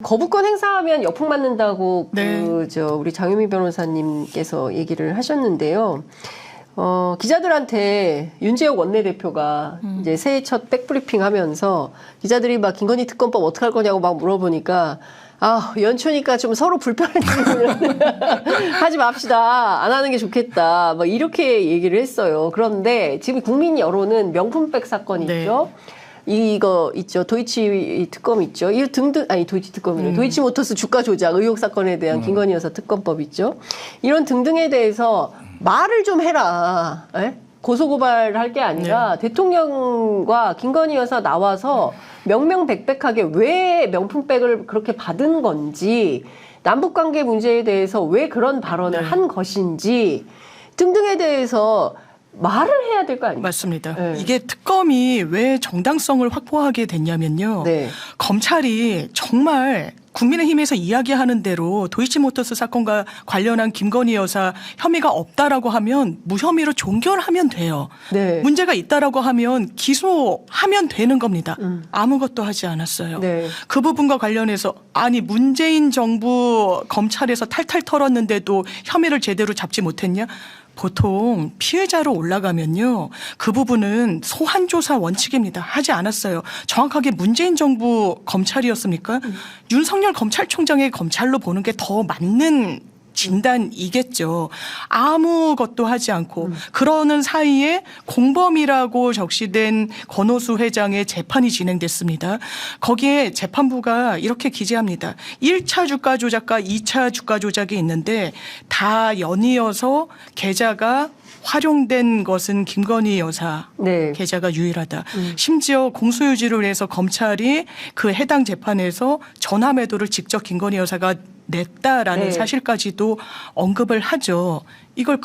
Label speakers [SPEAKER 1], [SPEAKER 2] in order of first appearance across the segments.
[SPEAKER 1] 거부권 행사하면 역풍 맞는다고
[SPEAKER 2] 네.
[SPEAKER 1] 우리 장유미 변호사님께서 얘기를 하셨는데요. 기자들한테 윤재욱 원내대표가 이제 새해 첫 백브리핑 하면서 기자들이 막 김건희 특검법 어떻게 할 거냐고 막 물어보니까 연초니까 좀 서로 불편해지면 하지 맙시다. 안 하는 게 좋겠다. 막 이렇게 얘기를 했어요. 그런데 지금 국민 여론은 명품백 사건
[SPEAKER 2] 네.
[SPEAKER 1] 있죠. 이거 있죠. 도이치 특검 있죠. 이 등등, 아니, 도이치 특검이래. 도이치모터스 주가 조작 의혹 사건에 대한 김건희 여사 특검법 있죠. 이런 등등에 대해서 말을 좀 해라. 에? 고소고발할 게 아니라 대통령과 김건희 여사 나와서 명명백백하게 왜 명품백을 그렇게 받은 건지, 남북관계 문제에 대해서 왜 그런 발언을 한 것인지 등등에 대해서 말을 해야 될 거 아니에요?
[SPEAKER 2] 맞습니다.
[SPEAKER 1] 네.
[SPEAKER 2] 이게 특검이 왜 정당성을 확보하게 됐냐면요.
[SPEAKER 1] 네.
[SPEAKER 2] 검찰이 정말 국민의힘에서 이야기하는 대로 도이치모터스 사건과 관련한 김건희 여사 혐의가 없다라고 하면 무혐의로 종결하면 돼요.
[SPEAKER 1] 네.
[SPEAKER 2] 문제가 있다라고 하면 기소하면 되는 겁니다. 아무것도 하지 않았어요.
[SPEAKER 1] 네.
[SPEAKER 2] 그 부분과 관련해서 아니 문재인 정부 검찰에서 탈탈 털었는데도 혐의를 제대로 잡지 못했냐? 보통 피해자로 올라가면요. 그 부분은 소환조사 원칙입니다. 하지 않았어요. 정확하게 문재인 정부 검찰이었습니까? 윤석열 검찰총장의 검찰로 보는 게 더 맞는 진단이겠죠. 아무것도 하지 않고 그러는 사이에 공범이라고 적시된 권오수 회장의 재판이 진행됐습니다. 거기에 재판부가 이렇게 기재합니다. 1차 주가 조작과 2차 주가 조작이 있는데 다 연이어서 계좌가 활용된 것은 김건희 여사
[SPEAKER 1] 네.
[SPEAKER 2] 계좌가 유일하다. 심지어 공소유지를 해서 검찰이 그 해당 재판에서 전화매도를 직접 김건희 여사가 냈다라는
[SPEAKER 1] 네.
[SPEAKER 2] 사실까지도 언급을 하죠. 이걸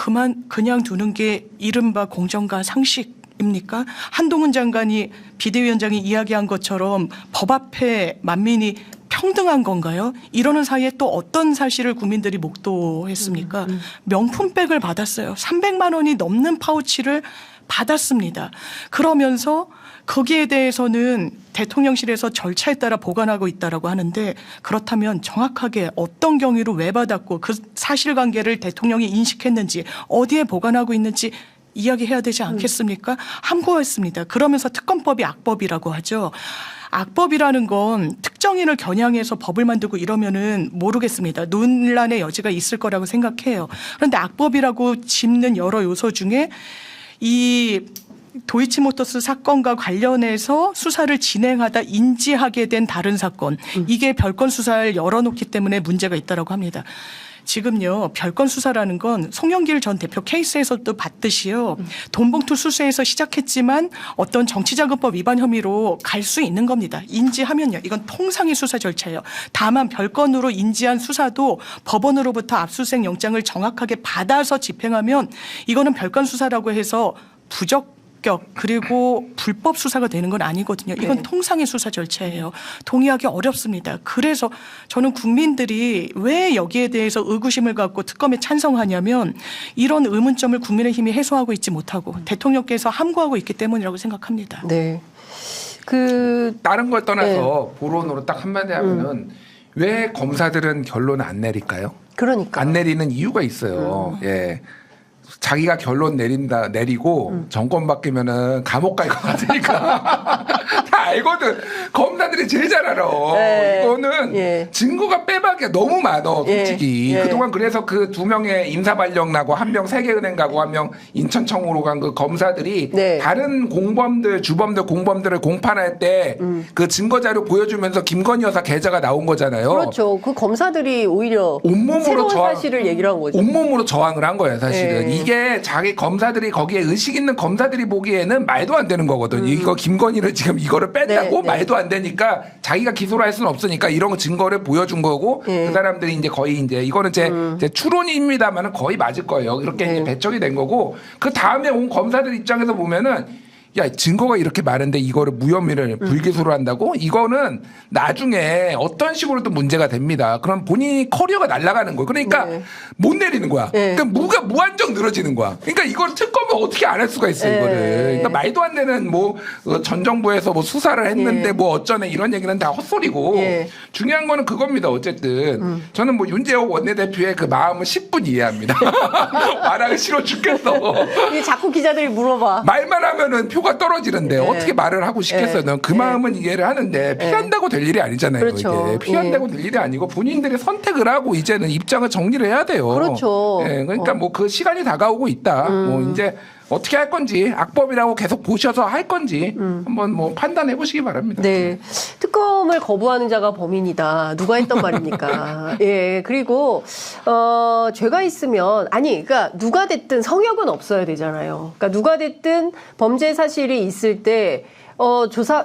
[SPEAKER 2] 그냥 두는 게 이른바 공정과 상식입니까? 한동훈 장관이 비대위원장이 이야기한 것처럼 법 앞에 만민이 평등한 건가요? 이러는 사이에 또 어떤 사실을 국민들이 목도했습니까? 명품백을 받았어요. 300만 원이 넘는 파우치를 받았습니다. 그러면서 거기에 대해서는 대통령실에서 절차에 따라 보관하고 있다라고 하는데 그렇다면 정확하게 어떤 경위로 왜 받았고 그 사실관계를 대통령이 인식했는지 어디에 보관하고 있는지 이야기해야 되지 않겠습니까? 함구했습니다. 그러면서 특검법이 악법이라고 하죠. 악법이라는 건 특정인을 겨냥해서 법을 만들고 이러면은 모르겠습니다. 논란의 여지가 있을 거라고 생각해요. 그런데 악법이라고 짚는 여러 요소 중에 이 도이치모터스 사건과 관련해서 수사를 진행하다 인지하게 된 다른 사건, 이게 별건 수사를 열어놓기 때문에 문제가 있다라고 합니다. 지금요, 별건 수사라는 건 송영길 전 대표 케이스에서도 봤듯이요. 돈봉투 수수에서 시작했지만 어떤 정치자금법 위반 혐의로 갈 수 있는 겁니다. 인지하면요. 이건 통상의 수사 절차예요. 다만 별건으로 인지한 수사도 법원으로부터 압수수색 영장을 정확하게 받아서 집행하면 이거는 별건 수사라고 해서 부적격 그리고 불법 수사가 되는 건 아니거든요. 이건
[SPEAKER 1] 네.
[SPEAKER 2] 통상의 수사 절차예요. 동의하기 어렵습니다. 그래서 저는 국민들이 왜 여기에 대해서 의구심을 갖고 특검에 찬성하냐면 이런 의문점을 국민의힘이 해소하고 있지 못하고 대통령께서 함구하고 있기 때문이라고 생각합니다.
[SPEAKER 1] 네.
[SPEAKER 3] 다른 걸 떠나서 보론으로 딱 한마디 하면은 왜 검사들은 결론을 안 내릴까요?
[SPEAKER 1] 그러니까.
[SPEAKER 3] 안 내리는 이유가 있어요. 예. 자기가 결론 내리고 정권 바뀌면은 감옥 갈 것 같으니까 다 알거든. 검사들이 제일 잘 알아.
[SPEAKER 1] 네.
[SPEAKER 3] 이거는
[SPEAKER 1] 예.
[SPEAKER 3] 증거가 빼박이야 너무 많어 솔직히.
[SPEAKER 1] 예.
[SPEAKER 3] 그동안 그래서 그 2명의 임사발령 나고 1명 세계은행 가고 1명 인천청으로 간 그 검사들이
[SPEAKER 1] 네.
[SPEAKER 3] 다른 공범들 주범들 공범들을 공판할 때 그 증거자료 보여주면서 김건희 여사 계좌가 나온 거잖아요.
[SPEAKER 1] 그렇죠. 그 검사들이 오히려
[SPEAKER 3] 온몸으로
[SPEAKER 1] 새로운
[SPEAKER 3] 저항,
[SPEAKER 1] 사실을 얘기를 한 거죠.
[SPEAKER 3] 온몸으로 저항을 한 거예요, 사실은.
[SPEAKER 1] 네.
[SPEAKER 3] 이게 자기 검사들이 거기에 의식 있는 검사들이 보기에는 말도 안 되는 거거든요. 이거 김건희를 지금 이거를 뺐다고
[SPEAKER 1] 네.
[SPEAKER 3] 말도 안 되니까 자기가 기소를 할 수는 없으니까 이런 증거를 보여준 거고
[SPEAKER 1] 네.
[SPEAKER 3] 그 사람들이 이제 거의 이제 이거는 제 추론입니다만은 거의 맞을 거예요. 이렇게
[SPEAKER 1] 네.
[SPEAKER 3] 이제 배척이 된 거고 그 다음에 온 검사들 입장에서 보면은 야 증거가 이렇게 많은데 이거를 무혐의를 불기소로 한다고? 이거는 나중에 어떤 식으로도 문제가 됩니다. 그럼 본인이 커리어가 날아가는 거예요. 그러니까
[SPEAKER 1] 네.
[SPEAKER 3] 못 내리는 거야.
[SPEAKER 1] 네.
[SPEAKER 3] 그러니까 무가 무한정 늘어지는 거야. 그러니까 이걸 특검을 어떻게 안 할 수가 있어
[SPEAKER 1] 네.
[SPEAKER 3] 이거를. 그러니까 말도 안 되는 뭐 전 정부에서 뭐 수사를 했는데
[SPEAKER 1] 네.
[SPEAKER 3] 뭐 어쩌네 이런 얘기는 다 헛소리고
[SPEAKER 1] 네.
[SPEAKER 3] 중요한 거는 그겁니다. 어쨌든 저는 뭐 윤재호 원내대표의 그 마음을 10분 이해합니다. 말하기 싫어 죽겠어.
[SPEAKER 1] 이게 자꾸 기자들이 물어봐.
[SPEAKER 3] 말만 하면은 표가 떨어지는데
[SPEAKER 1] 네.
[SPEAKER 3] 어떻게 말을 하고 싶겠어요.
[SPEAKER 1] 네.
[SPEAKER 3] 난 그 마음은 이해를 하는데 피한다고 될 일이 아니잖아요.
[SPEAKER 1] 그렇죠.
[SPEAKER 3] 이게 피한다고 될 일이 아니고 본인들이 선택을 하고 이제는 입장을 정리를 해야 돼요.
[SPEAKER 1] 그렇죠.
[SPEAKER 3] 예, 그러니까 뭐 그 시간이 다가오고 있다. 뭐 이제 어떻게 할 건지 악법이라고 계속 보셔서 할 건지 한번 뭐 판단해 보시기 바랍니다.
[SPEAKER 1] 네. 특검을 거부하는 자가 범인이다. 누가 했던 말입니까? 예. 그리고, 죄가 있으면, 그러니까 누가 됐든 성역은 없어야 되잖아요. 그러니까 누가 됐든 범죄 사실이 있을 때,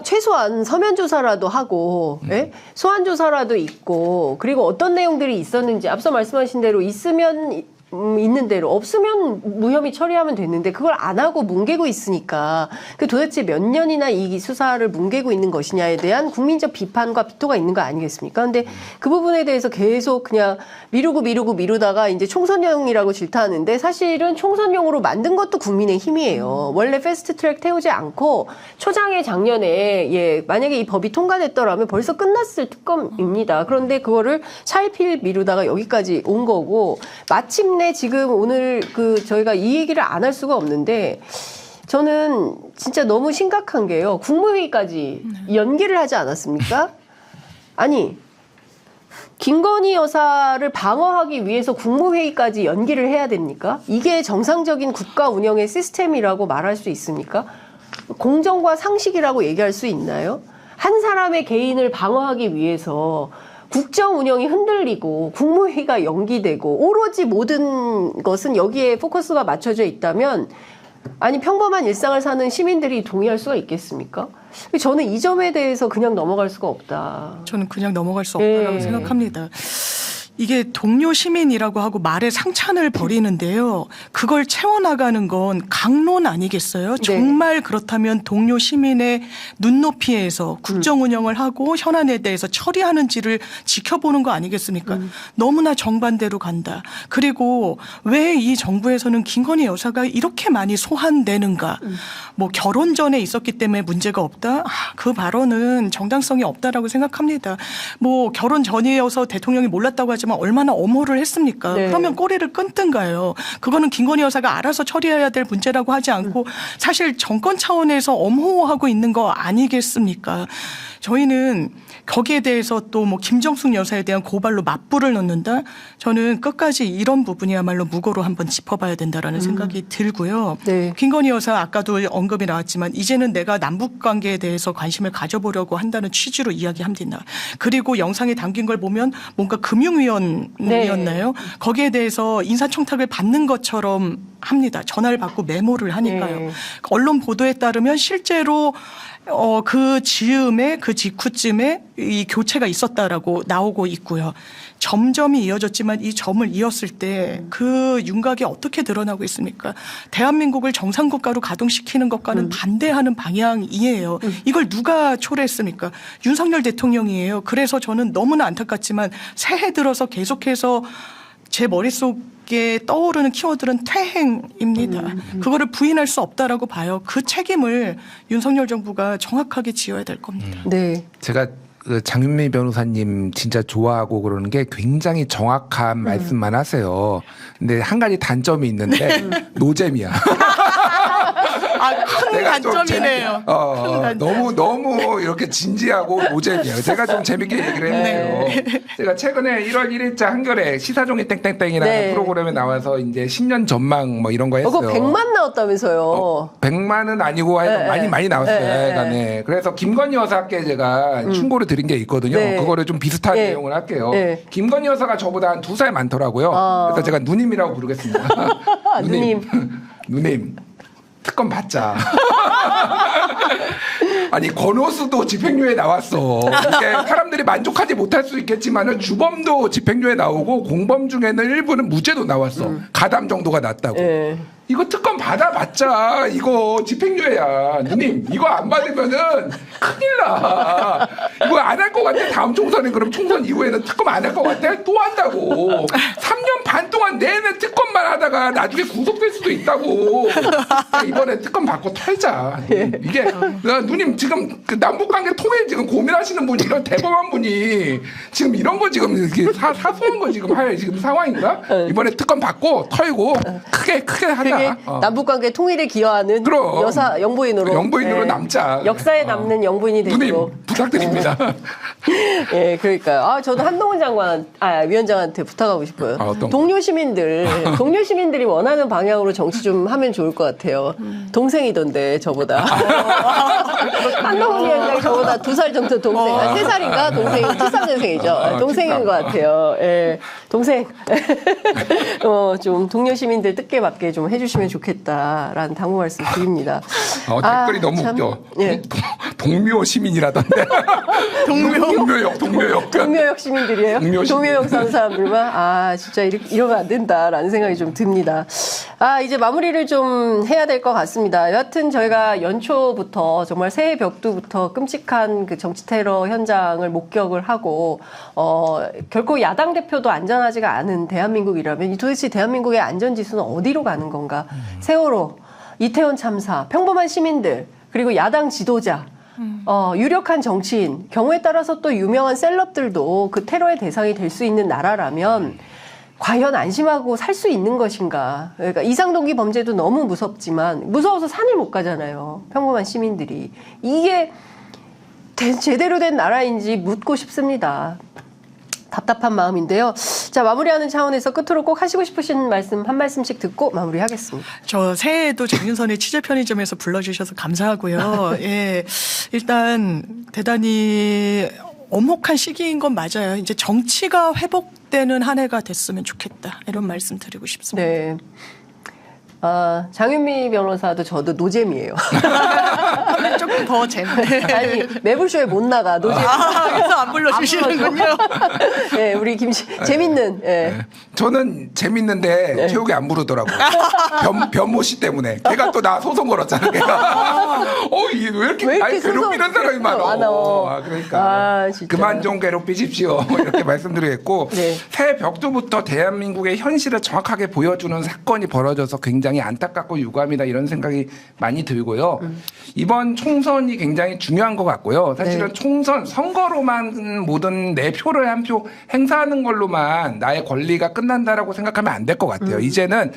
[SPEAKER 1] 최소한 서면 조사라도 하고, 예? 소환 조사라도 있고, 그리고 어떤 내용들이 있었는지, 앞서 말씀하신 대로 있으면, 있는 대로 없으면 무혐의 처리하면 됐는데 그걸 안 하고 뭉개고 있으니까 그 도대체 몇 년이나 이 수사를 뭉개고 있는 것이냐에 대한 국민적 비판과 비토가 있는 거 아니겠습니까? 근데 그 부분에 대해서 계속 그냥 미루다가 이제 총선용이라고 질타하는데 사실은 총선용으로 만든 것도 국민의힘이에요. 원래 패스트트랙 태우지 않고 초장에 작년에 만약에 이 법이 통과됐더라면 벌써 끝났을 특검입니다. 그런데 그거를 차일피일 미루다가 여기까지 온 거고 마침내 지금 오늘 저희가 이 얘기를 안 할 수가 없는데 저는 진짜 너무 심각한 게요. 국무회의까지 연기를 하지 않았습니까? 아니 김건희 여사를 방어하기 위해서 국무회의까지 연기를 해야 됩니까? 이게 정상적인 국가 운영의 시스템이라고 말할 수 있습니까? 공정과 상식이라고 얘기할 수 있나요? 한 사람의 개인을 방어하기 위해서 국정 운영이 흔들리고 국무회의가 연기되고 오로지 모든 것은 여기에 포커스가 맞춰져 있다면 평범한 일상을 사는 시민들이 동의할 수가 있겠습니까? 저는 이 점에 대해서 그냥 넘어갈 수가 없다.
[SPEAKER 2] 저는 그냥 넘어갈 수 없다고 생각합니다. 이게 동료 시민이라고 하고 말에 상찬을 벌이는데요. 그걸 채워나가는 건 강론 아니겠어요?
[SPEAKER 1] 네.
[SPEAKER 2] 정말 그렇다면 동료 시민의 눈높이에서 국정 운영을 하고 현안에 대해서 처리하는지를 지켜보는 거 아니겠습니까? 너무나 정반대로 간다. 그리고 왜 이 정부에서는 김건희 여사가 이렇게 많이 소환되는가? 뭐 결혼 전에 있었기 때문에 문제가 없다? 그 발언은 정당성이 없다라고 생각합니다. 뭐 결혼 전이어서 대통령이 몰랐다고 하지만 얼마나 엄호를 했습니까?
[SPEAKER 1] 네.
[SPEAKER 2] 그러면 꼬리를 끊든가요. 그거는 김건희 여사가 알아서 처리해야 될 문제라고 하지 않고 사실 정권 차원에서 엄호하고 있는 거 아니겠습니까? 저희는 거기에 대해서 또 뭐 김정숙 여사에 대한 고발로 맞불을 넣는다? 저는 끝까지 이런 부분이야말로 무고로 한번 짚어봐야 된다라는 생각이 들고요.
[SPEAKER 1] 네.
[SPEAKER 2] 김건희 여사 아까도 언급이 나왔지만 이제는 내가 남북 관계에 대해서 관심을 가져보려고 한다는 취지로 이야기합니다. 그리고 영상에 담긴 걸 보면 뭔가 금융위원이었나요? 거기에 대해서 인사청탁을 받는 것처럼 합니다. 전화를 받고 메모를 하니까요.
[SPEAKER 1] 네.
[SPEAKER 2] 언론 보도에 따르면 실제로 그 즈음에 그 직후쯤에 이 교체가 있었다라고 나오고 있고요. 점점이 이어졌지만 이 점을 이었을 때 그 윤곽이 어떻게 드러나고 있습니까? 대한민국을 정상국가로 가동시키는 것과는 반대하는 방향이에요. 이걸 누가 초래했습니까? 윤석열 대통령이에요. 그래서 저는 너무나 안타깝지만 새해 들어서 계속해서 제 머릿속에 떠오르는 키워드는 퇴행입니다. 그거를 부인할 수 없다라고 봐요. 그 책임을 윤석열 정부가 정확하게 지어야 될 겁니다.
[SPEAKER 1] 네.
[SPEAKER 3] 제가 그 장윤미 변호사님 진짜 좋아하고 그러는 게 굉장히 정확한 말씀만 하세요. 근데 한 가지 단점이 있는데 노잼이야.
[SPEAKER 2] 큰
[SPEAKER 3] 내가 좀
[SPEAKER 2] 단점이네요. 큰 단점.
[SPEAKER 3] 너무 이렇게 진지하고 노잼이에요. 제가 좀 재밌게 얘기를 했는데요. 제가 최근에 1월 1일자 한겨레 시사종이 땡땡땡이라는
[SPEAKER 1] 네.
[SPEAKER 3] 프로그램에 나와서 이제 10년 전망 뭐 이런 거 했어요.
[SPEAKER 1] 그거 100만 나왔다면서요.
[SPEAKER 3] 100만은 아니고 하여튼 많이 나왔어요.
[SPEAKER 1] 네.
[SPEAKER 3] 네. 그래서 김건희 여사께 제가 충고를 드린 게 있거든요.
[SPEAKER 1] 네.
[SPEAKER 3] 그거를 좀 비슷한
[SPEAKER 1] 네.
[SPEAKER 3] 내용을 할게요.
[SPEAKER 1] 네.
[SPEAKER 3] 김건희 여사가 저보다 한 2살 많더라고요. 그래서 제가 누님이라고 부르겠습니다.
[SPEAKER 1] 누님.
[SPEAKER 3] 누님. 특검 받자. 아니 권오수도 집행유예 나왔어. 이게 사람들이 만족하지 못할 수 있겠지만은 주범도 집행유예 나오고 공범 중에는 일부는 무죄도 나왔어. 가담 정도가 났다고.
[SPEAKER 1] 네.
[SPEAKER 3] 이거 특검 받아봤자 이거 집행유예야. 누님 이거 안 받으면은 큰일 나. 이거 안 할 것 같아. 다음 총선에 그럼 총선 이후에는 특검 안 할 것 같아. 또 한다고. 3년 반 동안 내내 특검만 하다가 나중에 구속될 수도 있다고. 이번에 특검 받고 털자. 이게 누님 지금 그 남북관계 통일 지금 고민하시는 분이 이런 대범한 분이 지금 이런 거 지금 이렇게 사소한 거 지금 할 지금 상황인가? 이번에 특검 받고 털고 크게 하자.
[SPEAKER 1] 남북관계 통일에 기여하는
[SPEAKER 3] 그럼.
[SPEAKER 1] 여사 영부인으로
[SPEAKER 3] 남자.
[SPEAKER 1] 역사에 남는 영부인이 되고.
[SPEAKER 3] 누님 부탁드립니다.
[SPEAKER 1] 예, 그러니까요. 저도 한동훈 위원장한테 부탁하고 싶어요.
[SPEAKER 3] 어떤
[SPEAKER 1] 동료 시민들이 원하는 방향으로 정치 좀 하면 좋을 것 같아요. 동생이던데 저보다. 한동훈 위원장 저보다 2살 정도 동생, 3살인가 동생이 73년생이죠. 동생인 것 같아요. 예, 동생. 좀 동료 시민들 뜻깊게 좀 해주시면 좋겠다라는 당부 말씀 드립니다.
[SPEAKER 3] 댓글이 너무
[SPEAKER 1] 참,
[SPEAKER 3] 웃겨.
[SPEAKER 1] 예.
[SPEAKER 3] 동묘 시민이라던데.
[SPEAKER 1] 동묘역 시민들이에요. 동묘역 사는 사람들만 진짜 이러면 안 된다라는 생각이 좀 듭니다. 이제 마무리를 좀 해야 될 것 같습니다. 여하튼 저희가 연초부터 정말 새해 벽두부터 끔찍한 그 정치 테러 현장을 목격을 하고 결코 야당 대표도 안전하지가 않은 대한민국이라면 도대체 대한민국의 안전 지수는 어디로 가는 건가? 세월호, 이태원 참사, 평범한 시민들 그리고 야당 지도자. 유력한 정치인, 경우에 따라서 또 유명한 셀럽들도 그 테러의 대상이 될 수 있는 나라라면 과연 안심하고 살 수 있는 것인가. 그러니까 이상동기 범죄도 너무 무섭지만 무서워서 산을 못 가잖아요. 평범한 시민들이. 이게 제대로 된 나라인지 묻고 싶습니다. 답답한 마음인데요. 자, 마무리하는 차원에서 끝으로 꼭 하시고 싶으신 말씀 한 말씀씩 듣고 마무리하겠습니다.
[SPEAKER 2] 저 새해에도 장윤선의 취재 편의점에서 불러주셔서 감사하고요. 예, 일단 대단히 엄혹한 시기인 건 맞아요. 이제 정치가 회복되는 한 해가 됐으면 좋겠다. 이런 말씀 드리고 싶습니다.
[SPEAKER 1] 네. 장윤미 변호사도 저도 노잼이에요.
[SPEAKER 2] 하면 조금 더 재밌네.
[SPEAKER 1] 아니, 매불쇼에 못 나가, 노잼.
[SPEAKER 2] 그래서 안 불러주시는군요.
[SPEAKER 1] 네, 우리 재밌는, 예.
[SPEAKER 3] 저는 재밌는데 최욱이 안 부르더라고요. 변모 씨 때문에. 걔가 또 나 소송 걸었잖아. 걔가. 이게 왜 이렇게 괴롭히는 사람이 많아. 그러니까.
[SPEAKER 1] 진짜.
[SPEAKER 3] 그만 좀 괴롭히십시오. 이렇게 말씀드리겠고.
[SPEAKER 1] 네.
[SPEAKER 3] 새해 벽두부터 대한민국의 현실을 정확하게 보여주는 사건이 벌어져서 굉장히 안타깝고 유감이다 이런 생각이 많이 들고요. 이번 총선이 굉장히 중요한 것 같고요. 사실은 총선 선거로만 모든 내 표를 한 표 행사하는 걸로만 나의 권리가 끝난다라고 생각하면 안 될 것 같아요. 이제는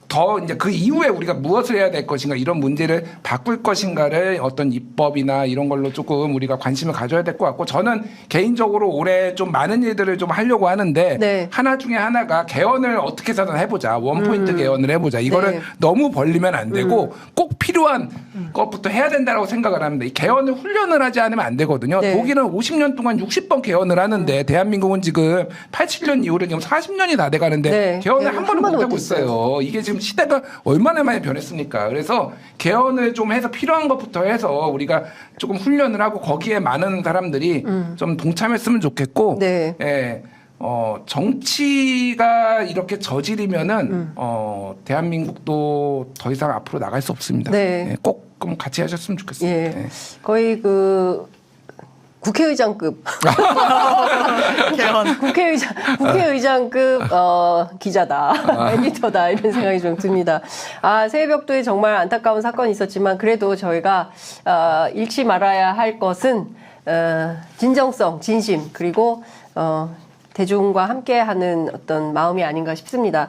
[SPEAKER 3] 더 이제 그 이후에 우리가 무엇을 해야 될 것인가 이런 문제를 바꿀 것인가를 어떤 입법이나 이런 걸로 조금 우리가 관심을 가져야 될 것 같고 저는 개인적으로 올해 좀 많은 일들을 좀 하려고 하는데 하나 중에 하나가 개헌을 어떻게 해서든 해보자. 원포인트 개헌을 해보자. 이거를 너무 벌리면 안 되고 꼭 필요한 것부터 해야 된다고 생각을 합니다. 이 개헌을 훈련을 하지 않으면 안 되거든요. 독일은 50년 동안 60번 개헌을 하는데 대한민국은 지금 87년 이후로 지금 40년이 다 돼가는데 개헌을 한 번도 못하고 있어요. 이게 지금 시대가 얼마나 많이 변했습니까? 그래서 개헌을 좀 해서 필요한 것부터 해서 우리가 조금 훈련을 하고 거기에 많은 사람들이 좀 동참했으면 좋겠고, 정치가 이렇게 저질이면은 대한민국도 더 이상 앞으로 나갈 수 없습니다. 꼭 같이 하셨으면 좋겠습니다.
[SPEAKER 1] 거의 국회의장급. 국회의장급 기자다. 에디터다. 이런 생각이 좀 듭니다. 새해 벽두에 정말 안타까운 사건이 있었지만 그래도 저희가 잃지 말아야 할 것은 진정성, 진심 그리고 대중과 함께하는 어떤 마음이 아닌가 싶습니다.